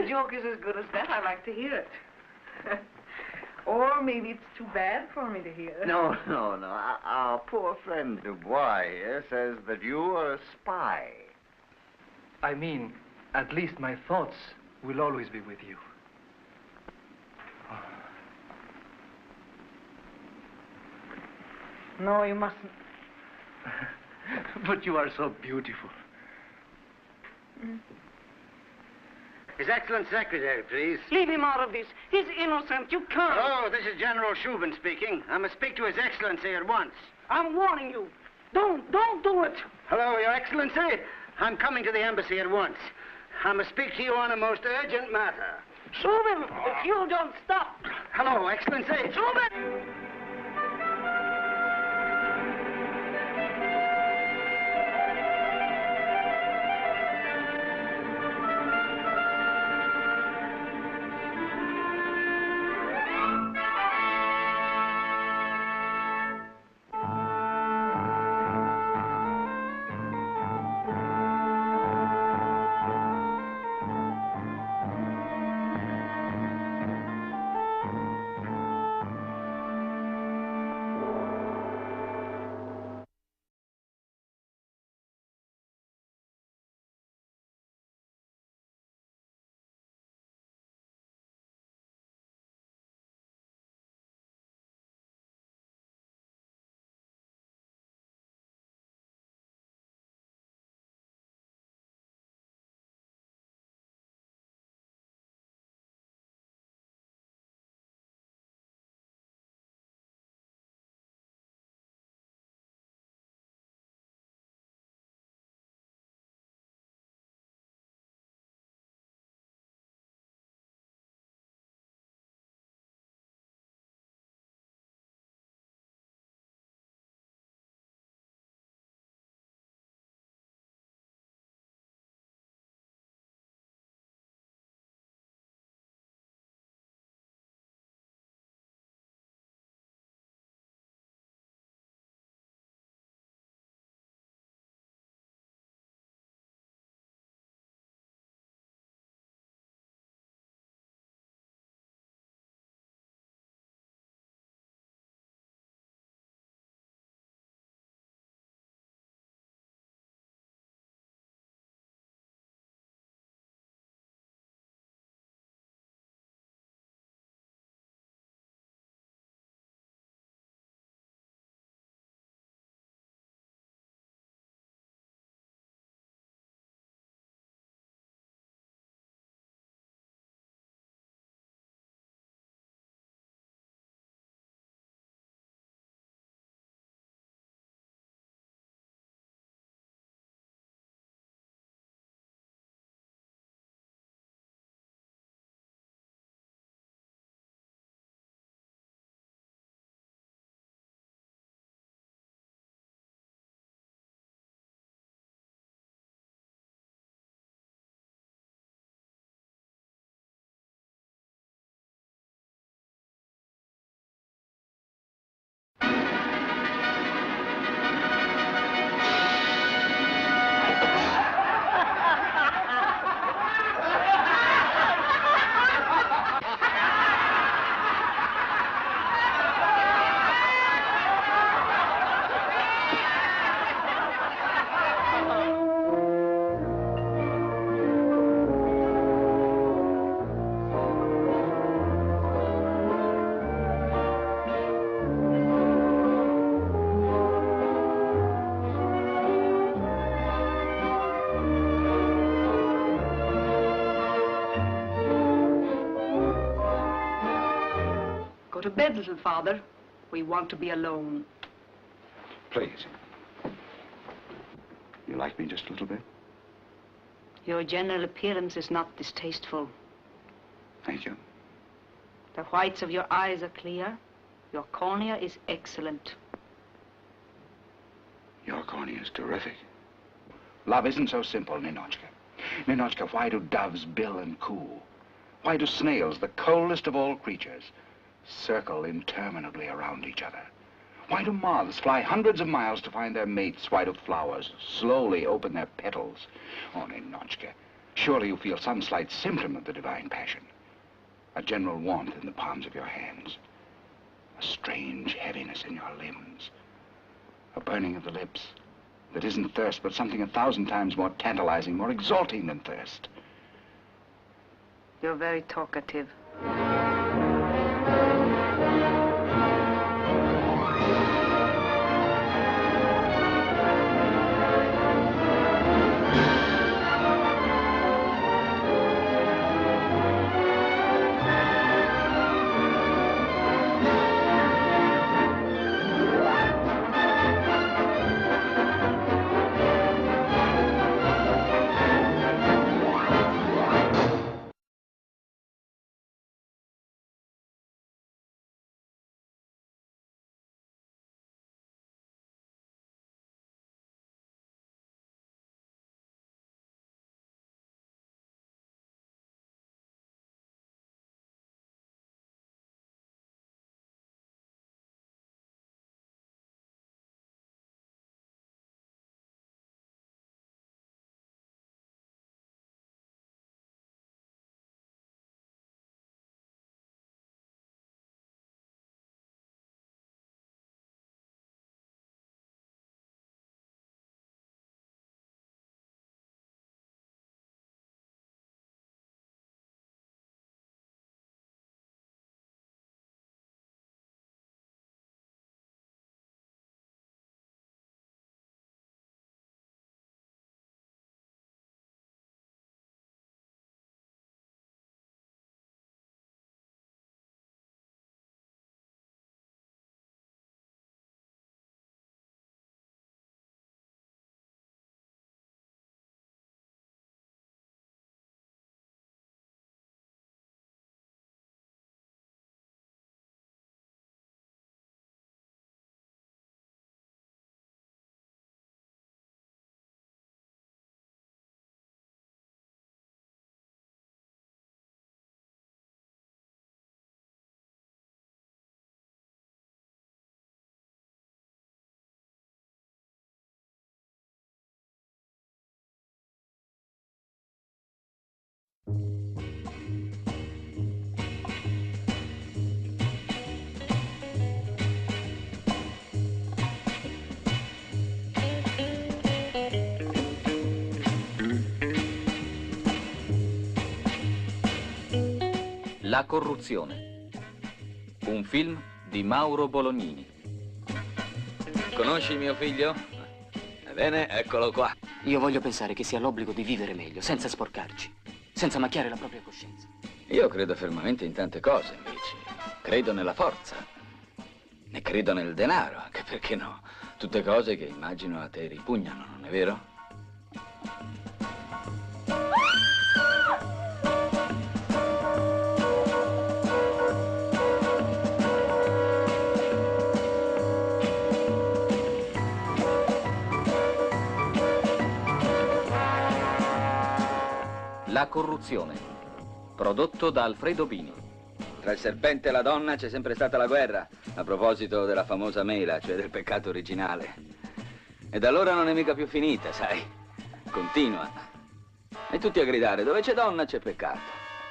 joke is as good as that, I like to hear it. Or maybe it's too bad for me to hear. No. Our poor friend Dubois here says that you are a spy. I mean, at least my thoughts will always be with you. No, you mustn't. But you are so beautiful. His Excellency Secretary, please. Leave him out of this. He's innocent. You can't. Hello, this is General Shubin speaking. I must speak to His Excellency at once. I'm warning you. Don't do it. Hello, Your Excellency. I'm coming to the embassy at once. I must speak to you on a most urgent matter. Shubin, if you don't stop. Hello, Excellency. Shubin! Go to bed, little father. We want to be alone. Please. You like me just a little bit? Your general appearance is not distasteful. Thank you. The whites of your eyes are clear. Your cornea is excellent. Your cornea is terrific. Love isn't so simple, Ninochka. Ninochka, why do doves bill and coo? Why do snails, the coldest of all creatures, circle interminably around each other? Why do moths fly hundreds of miles to find their mates? Why do flowers slowly open their petals? Oh, Ninochka, Surely you feel some slight symptom of the divine passion. A general warmth in the palms of your hands. A strange heaviness in your limbs. A burning of the lips that isn't thirst, but something 1,000 times more tantalizing, more exalting than thirst. You're very talkative. La corruzione, un film di Mauro Bolognini. Conosci mio figlio? Ebbene, eccolo qua. Io voglio pensare che sia l'obbligo di vivere meglio, senza sporcarci, senza macchiare la propria coscienza. Io credo fermamente in tante cose, invece. Credo nella forza. Ne credo nel denaro, anche perché no. Tutte cose che immagino a te ripugnano, non è vero? La corruzione, prodotto da Alfredo Bini. Tra il serpente e la donna c'è sempre stata la guerra, a proposito della famosa mela, cioè del peccato originale. E da allora non è mica più finita, sai? Continua. E tutti a gridare, dove c'è donna c'è peccato.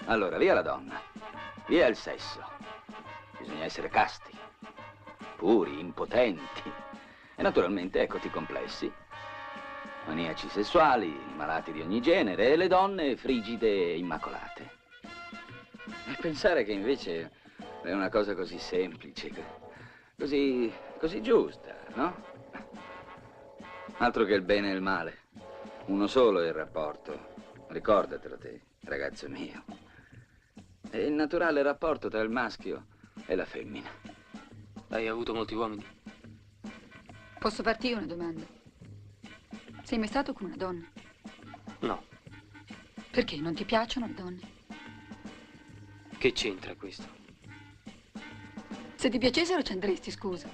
Allora, via la donna, via il sesso. Bisogna essere casti, puri, impotenti. E naturalmente eccoti complessi. Maniaci sessuali, malati di ogni genere, e le donne frigide e immacolate. E pensare che invece è una cosa così semplice, così giusta, no? Altro che il bene e il male. Uno solo è il rapporto. Ricordatelo te, ragazzo mio. È il naturale rapporto tra il maschio e la femmina. Hai avuto molti uomini? Posso farti io una domanda? Sei mai stato con una donna? No. Perché non ti piacciono le donne? Che c'entra questo? Se ti piacessero ci andresti, scusa.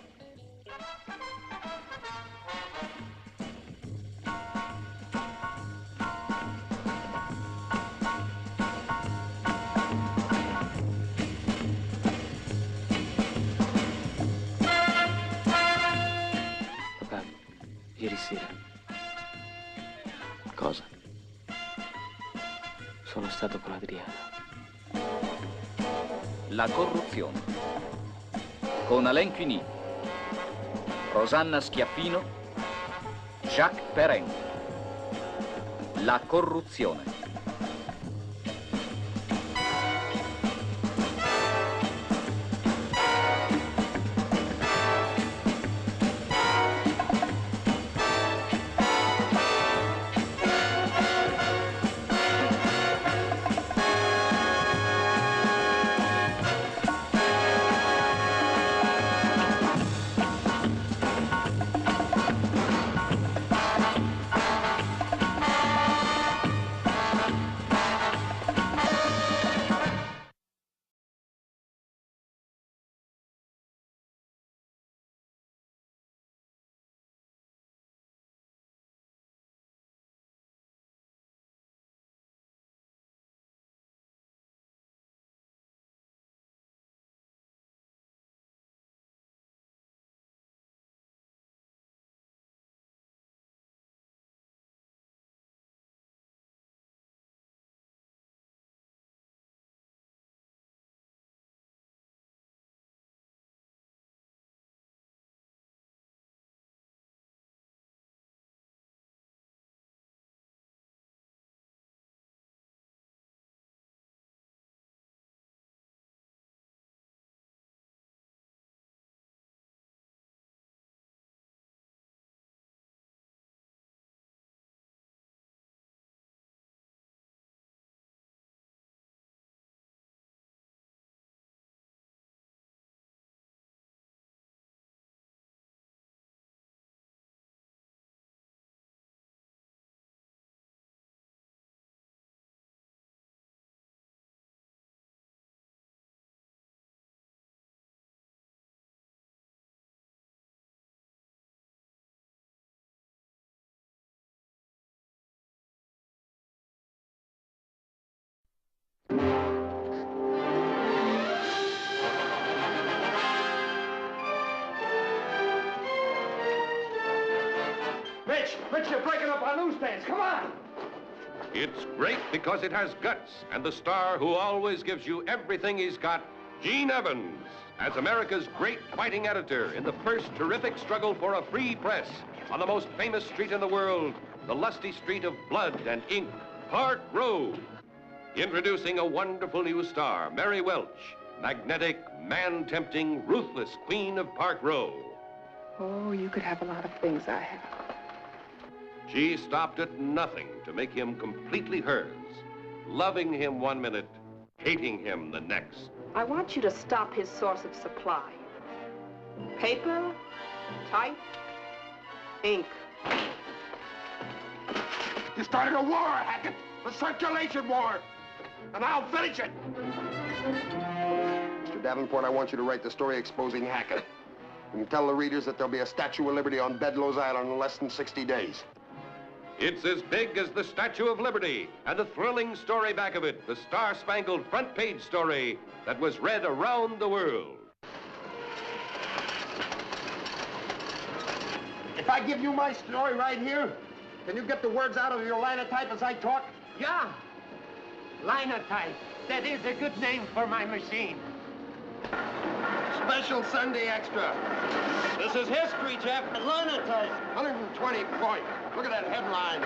Papà, ieri sera. Cosa? Sono stato con Adriana. La corruzione. Con Alain Cuny, Rosanna Schiaffino, Jacques Perrin. La corruzione. Rich, you're breaking up our newsstands. Come on! It's great because it has guts, and the star who always gives you everything he's got, Gene Evans, as America's great fighting editor in the first terrific struggle for a free press on the most famous street in the world, the lusty street of blood and ink, Park Row. Introducing a wonderful new star, Mary Welch, magnetic, man-tempting, ruthless queen of Park Row. Oh, you could have a lot of things I have. She stopped at nothing to make him completely hers, loving him one minute, hating him the next. I want you to stop his source of supply. Paper, type, ink. You started a war, Hackett. The circulation war. And I'll finish it. Mr. Davenport, I want you to write the story exposing Hackett. And tell the readers that there'll be a Statue of Liberty on Bedloe's Island in less than 60 days. It's as big as the Statue of Liberty, and the thrilling story back of it, the star-spangled front page story that was read around the world. If I give you my story right here, can you get the words out of your linotype as I talk? Yeah. Linotype. That is a good name for my machine. Special Sunday extra. This is history, Jeff. Linotype. 120 point. Look at that headline.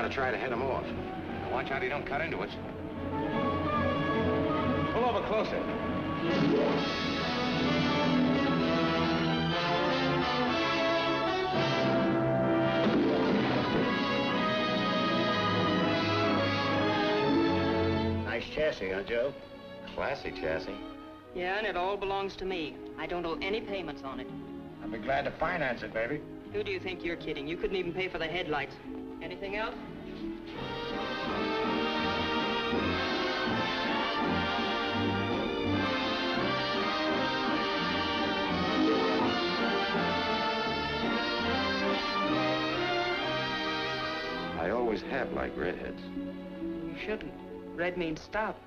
gotta try to head him off. Watch out he don't cut into us. Pull over closer. Nice chassis, huh, Joe? Classy chassis. Yeah, and it all belongs to me. I don't owe any payments on it. I'll be glad to finance it, baby. Who do you think you're kidding? You couldn't even pay for the headlights. Anything else? I always have liked redheads. You shouldn't. Red means stop.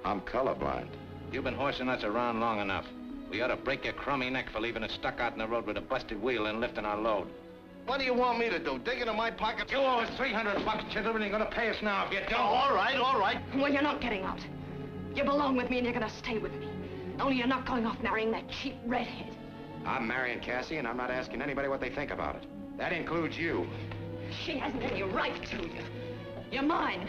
I'm colorblind. You've been horsing us around long enough. We ought to break your crummy neck for leaving us stuck out in the road with a busted wheel and lifting our load. What do you want me to do? Dig into my pocket? You owe us $300, gentlemen. You're gonna pay us now if you don't. All right, all right. Well, you're not getting out. You belong with me and you're gonna stay with me. Only you're not going off marrying that cheap redhead. I'm marrying Cassie, and I'm not asking anybody what they think about it. That includes you. She hasn't any right to you. You're mine.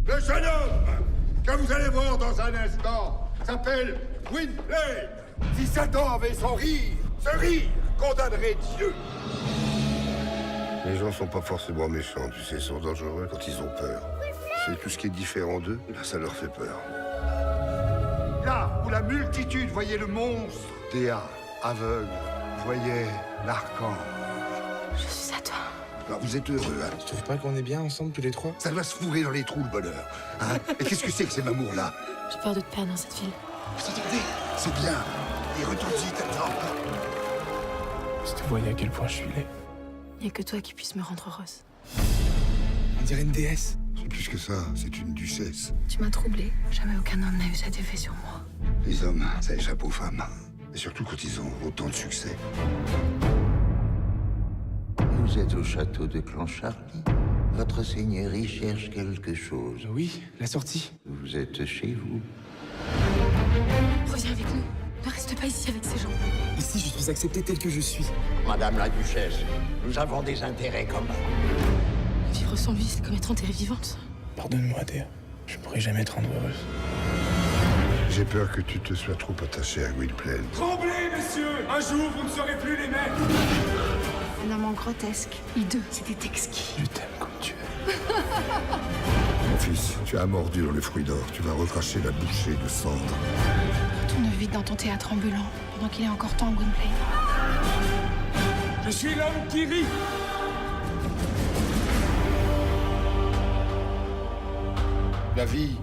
Le jeune homme que vous allez voir dans un instant s'appelle Gwynplaine. Si Satan avait son rire, ce rire condamnerait Dieu. Les gens sont pas forcément méchants, tu sais, ils sont dangereux quand ils ont peur. C'est tout ce qui est différent d'eux, là, ça leur fait peur. Là où la multitude voyait le monstre, Théa, aveugle, voyait l'archange. Je suis à toi. Alors, vous êtes heureux, hein? Tu trouves pas qu'on est bien ensemble tous les trois? Ça doit se fourrer dans les trous, le bonheur. Hein? Et qu'est-ce que c'est que ces mamours-là? J'ai peur de te perdre dans cette ville. Attendez, c'est bien. Et retourne-y, t'attends. Si tu voyais à quel point je suis laid. Il n'y a que toi qui puisse me rendre heureuse. On dirait une déesse. C'est plus que ça, c'est une duchesse. Tu m'as troublée. Jamais aucun homme n'a eu cet effet sur moi. Les hommes, ça échappe aux femmes. Et surtout quand ils ont autant de succès. Vous êtes au château de Clancharlie. Votre seigneurie cherche quelque chose. Oui, la sortie. Vous êtes chez vous. Reviens avec nous. Ne reste pas ici avec ces gens. Ici, je suis accepté tel que je suis. Madame la duchesse, nous avons des intérêts communs. Vivre sans vie, c'est comme être enterrée vivante. Pardonne-moi, Théa. Je pourrai jamais te rendre heureuse. J'ai peur que tu te sois trop attaché à Gwynplaine. Tremblez, messieurs! Un jour, vous ne serez plus les maîtres! Un amant grotesque. Hideux, c'était exquis. Je t'aime comme tu es. Mon fils, tu as mordu dans le fruit d'or. Tu vas recracher la bouchée de cendres. Retourne vite dans ton théâtre ambulant, pendant qu'il est encore temps, Gwynplaine. Je suis l'homme qui rit! La vie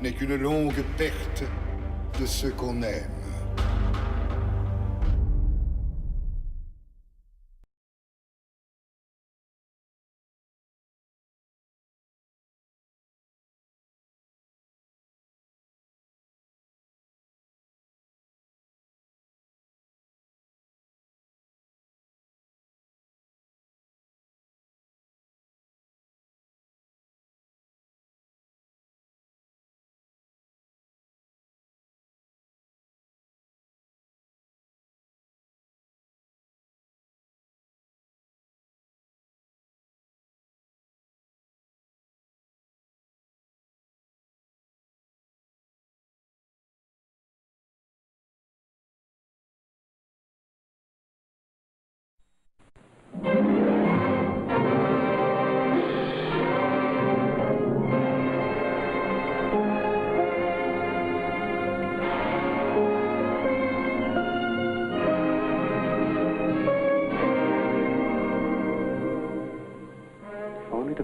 n'est qu'une longue perte de ceux qu'on aime.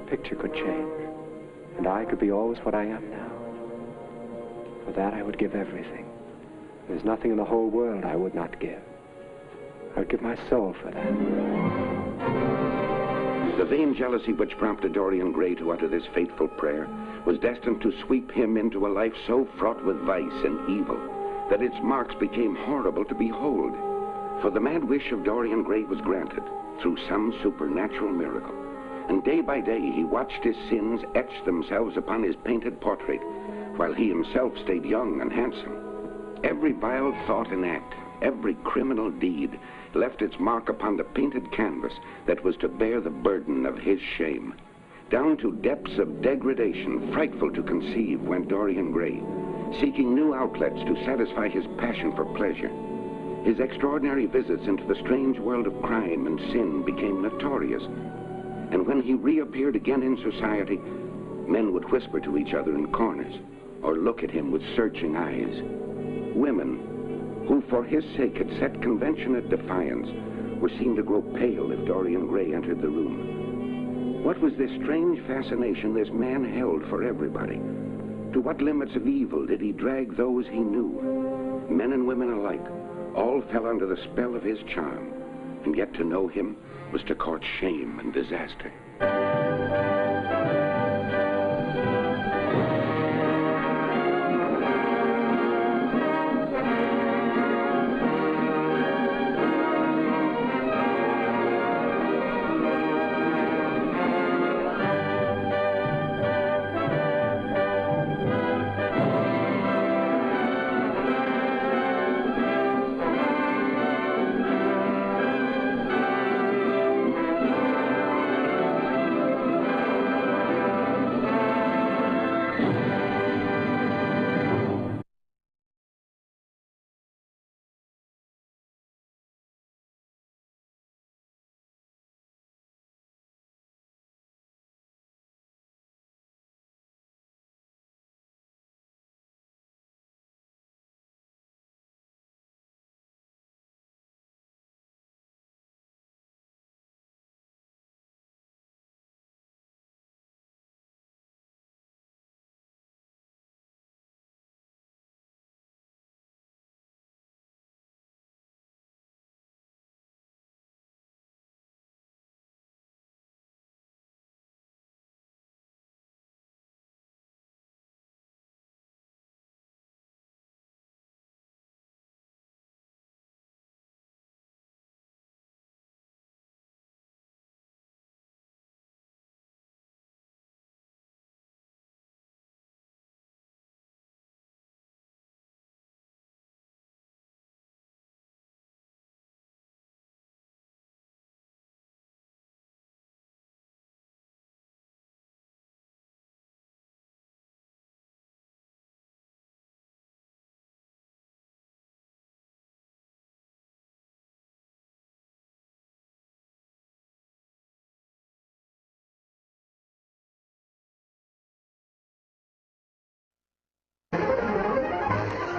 Picture could change, and I could be always what I am now. For that, I would give everything. There's nothing in the whole world I would not give. I would give my soul for that. The vain jealousy which prompted Dorian Gray to utter this fateful prayer was destined to sweep him into a life so fraught with vice and evil that its marks became horrible to behold. For the mad wish of Dorian Gray was granted through some supernatural miracle. And day by day he watched his sins etch themselves upon his painted portrait, while he himself stayed young and handsome. Every vile thought and act, every criminal deed, left its mark upon the painted canvas that was to bear the burden of his shame. Down to depths of degradation frightful to conceive went Dorian Gray, seeking new outlets to satisfy his passion for pleasure. His extraordinary visits into the strange world of crime and sin became notorious. And when he reappeared again in society, men would whisper to each other in corners or look at him with searching eyes. Women, who for his sake had set convention at defiance, were seen to grow pale if Dorian Gray entered the room. What was this strange fascination this man held for everybody? To what limits of evil did he drag those he knew? Men and women alike, all fell under the spell of his charm, and yet to know him was to court shame and disaster.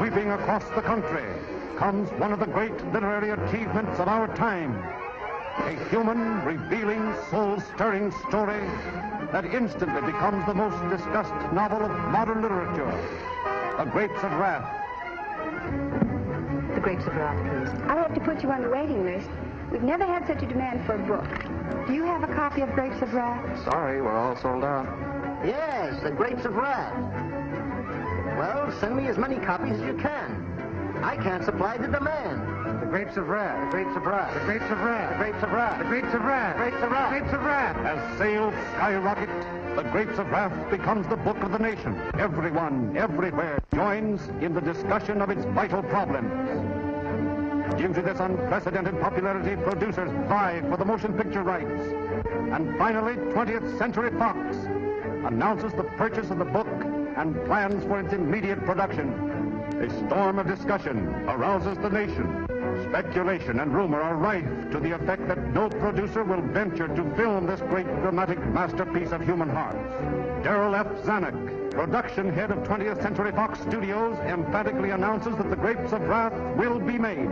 sweeping across the country comes one of the great literary achievements of our time. A human, revealing, soul-stirring story that instantly becomes the most discussed novel of modern literature, The Grapes of Wrath. The Grapes of Wrath, please. I'll have to put you on the waiting list. We've never had such a demand for a book. Do you have a copy of Grapes of Wrath? Sorry, we're all sold out. Yes, The Grapes of Wrath. Well, send me as many copies as you can. I can't supply the demand. The Grapes of Wrath, The Grapes of Wrath, The Grapes of Wrath, The Grapes of Wrath, The Grapes of Wrath, The Grapes of Wrath, The Grapes of Wrath. As sales skyrocket, The Grapes of Wrath becomes the book of the nation. Everyone, everywhere, joins in the discussion of its vital problems. Due to this unprecedented popularity, producers vie for the motion picture rights. And finally, 20th Century Fox announces the purchase of the book and plans for its immediate production. A storm of discussion arouses the nation. Speculation and rumor are rife to the effect that no producer will venture to film this great dramatic masterpiece of human hearts. Darrell F. Zanuck, production head of 20th Century Fox Studios, emphatically announces that The Grapes of Wrath will be made.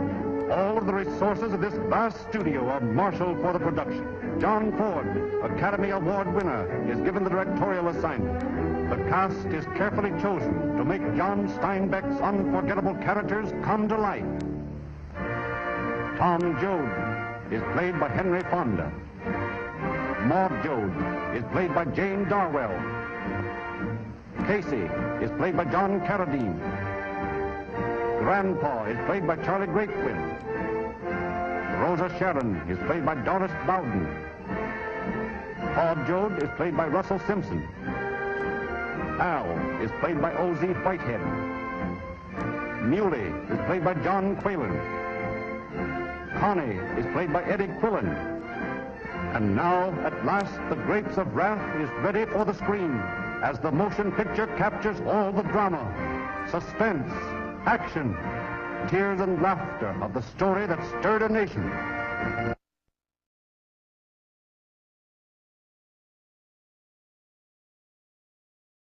All of the resources of this vast studio are marshaled for the production. John Ford, Academy Award winner, is given the directorial assignment. The cast is carefully chosen to make John Steinbeck's unforgettable characters come to life. Tom Joad is played by Henry Fonda. Maud Joad is played by Jane Darwell. Casey is played by John Carradine. Grandpa is played by Charlie Greatwin. Rosa Sharon is played by Doris Bowden. Todd Joad is played by Russell Simpson. Al is played by O.Z. Whitehead. Muley is played by John Quaylen. Connie is played by Eddie Quillen. And now, at last, The Grapes of Wrath is ready for the screen as the motion picture captures all the drama, suspense, action, tears and laughter of the story that stirred a nation.